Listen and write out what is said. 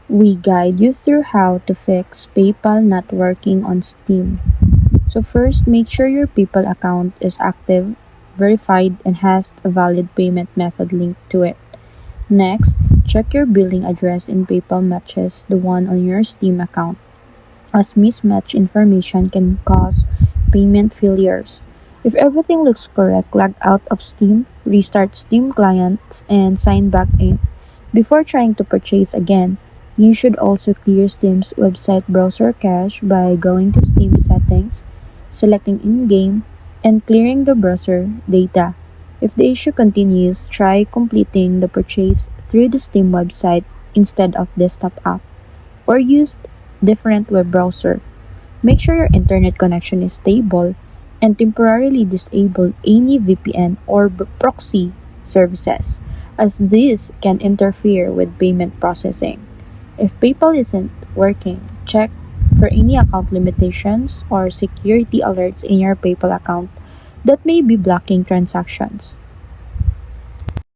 We guide you through how to fix PayPal not working on Steam. So first, make sure your PayPal account is active, verified, and has a valid payment method linked to it. Next, check your billing address in PayPal matches the one on your Steam account, as mismatched information can cause payment failures. If everything looks correct, log out of Steam, restart Steam clients, and sign back in. Before trying to purchase again, you should also clear Steam's website browser cache by going to Steam settings, selecting in-game, and clearing the browser data. If the issue continues, try completing the purchase through the Steam website instead of desktop app, or use different web browser. Make sure your internet connection is stable and temporarily disable any VPN or proxy services, as these can interfere with payment processing. If PayPal isn't working, check for any account limitations or security alerts in your PayPal account that may be blocking transactions.